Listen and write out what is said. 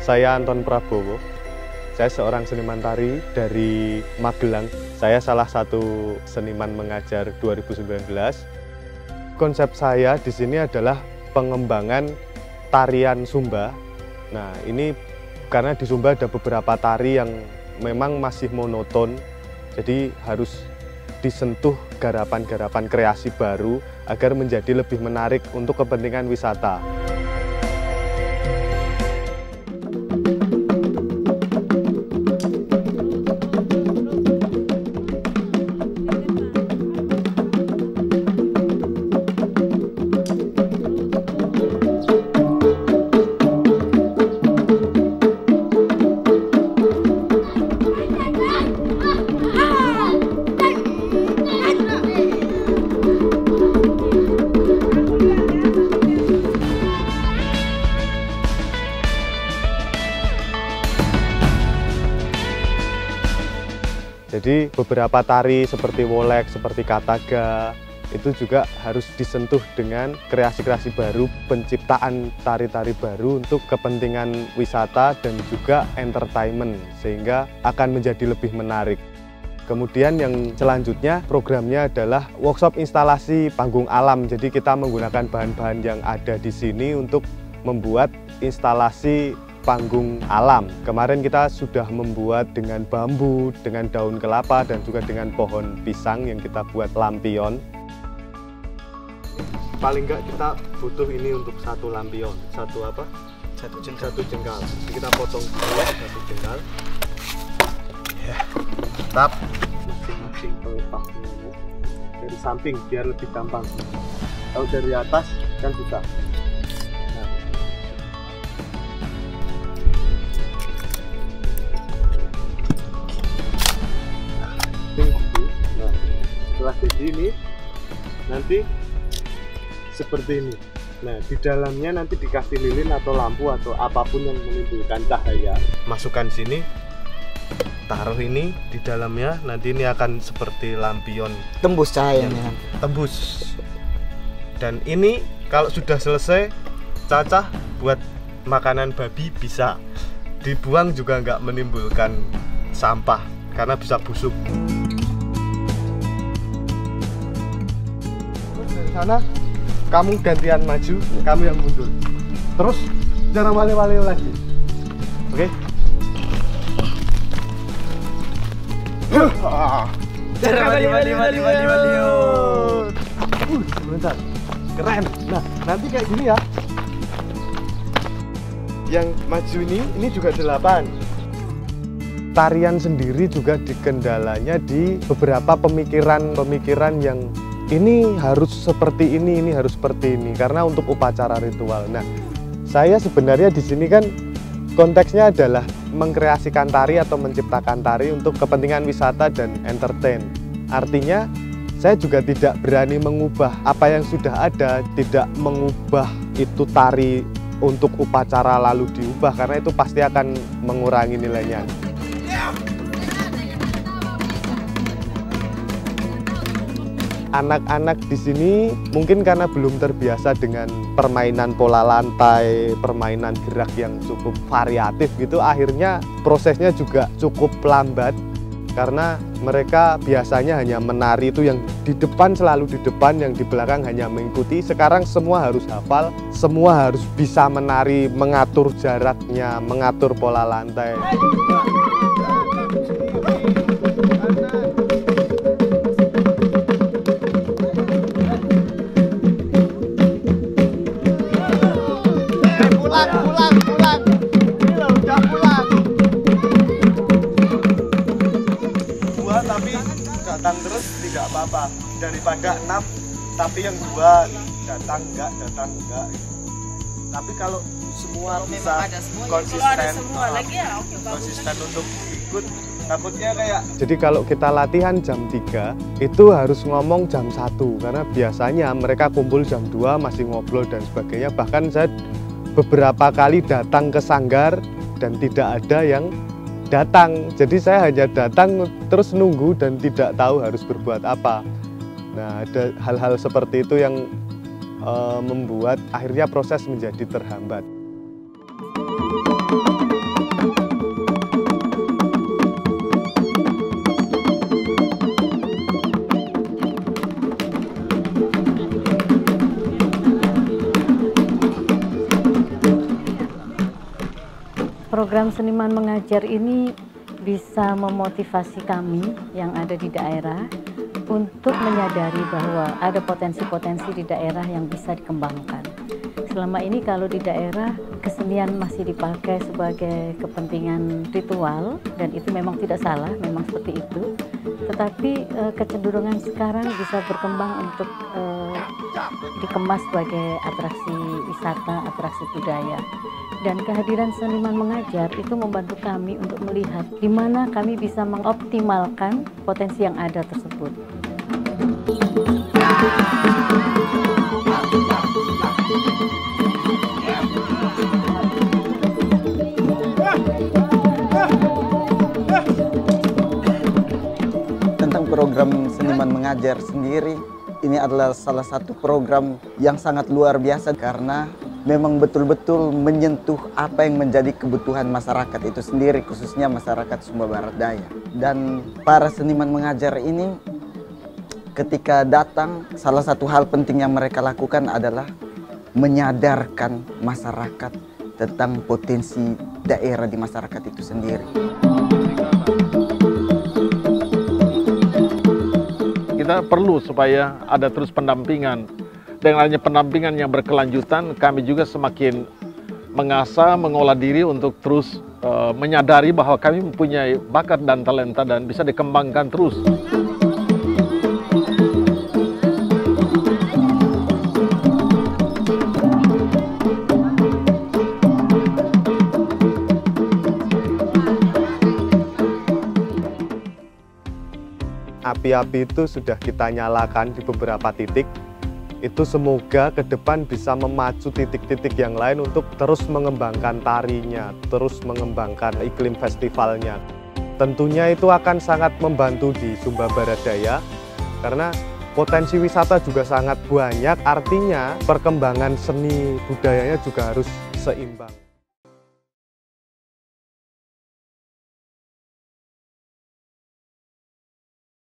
saya Anton Prabowo. Saya seorang seniman tari dari Magelang. Saya salah satu seniman mengajar 2019. Konsep saya di sini adalah pengembangan tarian Sumba. Nah, ini karena di Sumba ada beberapa tari yang memang masih monoton, jadi harus disentuh garapan-garapan kreasi baru agar menjadi lebih menarik untuk kepentingan wisata. Jadi beberapa tari seperti wolek, seperti kataga, itu juga harus disentuh dengan kreasi-kreasi baru, penciptaan tari-tari baru untuk kepentingan wisata dan juga entertainment, sehingga akan menjadi lebih menarik. Kemudian yang selanjutnya programnya adalah workshop instalasi panggung alam. Jadi kita menggunakan bahan-bahan yang ada di sini untuk membuat instalasi panggung alam. Kemarin kita sudah membuat dengan bambu, dengan daun kelapa, dan juga dengan pohon pisang yang kita buat lampion. Paling enggak kita butuh ini untuk satu lampion. Satu apa? Satu jengkal. Jadi kita potong dua, satu jengkal. Ya. Tap. Masing-masing pelepasnya dari samping biar lebih gampang. Kalau dari atas kan susah. Nah, setelah jadi ini nanti seperti ini. Nah, di dalamnya nanti dikasih lilin atau lampu atau apapun yang menimbulkan cahaya. Masukkan sini, taruh ini di dalamnya. Nanti ini akan seperti lampion, tembus cahayanya. Tembus. Dan ini kalau sudah selesai, cacah buat makanan babi bisa. Dibuang juga nggak menimbulkan sampah karena bisa busuk. Dari sana kamu gantian maju, kamu yang mundur. Terus cara wali-wali lagi. Oke? Cara wali. Bentar. Keren. Nah, nanti kayak gini ya. Yang maju ini juga 8. Tarian sendiri juga dikendalanya di beberapa pemikiran yang ini harus seperti ini harus seperti ini karena untuk upacara ritual. Nah, saya sebenarnya di sini kan konteksnya adalah mengkreasikan tari atau menciptakan tari untuk kepentingan wisata dan entertain. Artinya saya juga tidak berani mengubah apa yang sudah ada, tidak mengubah itu tari untuk upacara lalu diubah karena itu pasti akan mengurangi nilainya. Anak-anak di sini mungkin karena belum terbiasa dengan permainan pola lantai, permainan gerak yang cukup variatif gitu, akhirnya prosesnya juga cukup lambat karena mereka biasanya hanya menari itu yang di depan selalu di depan, yang di belakang hanya mengikuti. Sekarang semua harus hafal, semua harus bisa menari, mengatur jaraknya, mengatur pola lantai. Pulang. Ini loh, udah pulang. Dua tapi datang terus tidak apa-apa. Daripada 6 tapi yang 2 datang enggak. Tapi kalau semua bisa konsisten, konsisten untuk ikut, takutnya kayak. Jadi kalau kita latihan jam 3 itu harus ngomong jam 1 karena biasanya mereka kumpul jam 2 masih ngobrol dan sebagainya. Bahkan saya beberapa kali datang ke sanggar dan tidak ada yang datang. Jadi saya hanya datang terus nunggu dan tidak tahu harus berbuat apa. Nah, ada hal-hal seperti itu yang membuat akhirnya proses menjadi terhambat. Program Seniman Mengajar ini bisa memotivasi kami yang ada di daerah untuk menyadari bahwa ada potensi-potensi di daerah yang bisa dikembangkan. Selama ini kalau di daerah kesenian masih dipakai sebagai kepentingan ritual, dan itu memang tidak salah, memang seperti itu. Tetapi kecenderungan sekarang bisa berkembang untuk dikemas sebagai atraksi wisata, atraksi budaya. Dan kehadiran seniman mengajar itu membantu kami untuk melihat di mana kami bisa mengoptimalkan potensi yang ada tersebut. Tentang program Seniman Mengajar sendiri, ini adalah salah satu program yang sangat luar biasa karena memang betul-betul menyentuh apa yang menjadi kebutuhan masyarakat itu sendiri, khususnya masyarakat Sumba Barat Daya. Dan para seniman mengajar ini ketika datang, salah satu hal penting yang mereka lakukan adalah menyadarkan masyarakat tentang potensi daerah di masyarakat itu sendiri. Kita perlu supaya ada terus pendampingan. Dengan adanya pendampingan yang berkelanjutan, kami juga semakin mengasah, mengolah diri untuk terus menyadari bahwa kami mempunyai bakat dan talenta dan bisa dikembangkan terus. Api-api itu sudah kita nyalakan di beberapa titik. Itu semoga ke depan bisa memacu titik-titik yang lain untuk terus mengembangkan tarinya, terus mengembangkan iklim festivalnya. Tentunya itu akan sangat membantu di Sumba Barat Daya, karena potensi wisata juga sangat banyak, artinya perkembangan seni budayanya juga harus seimbang.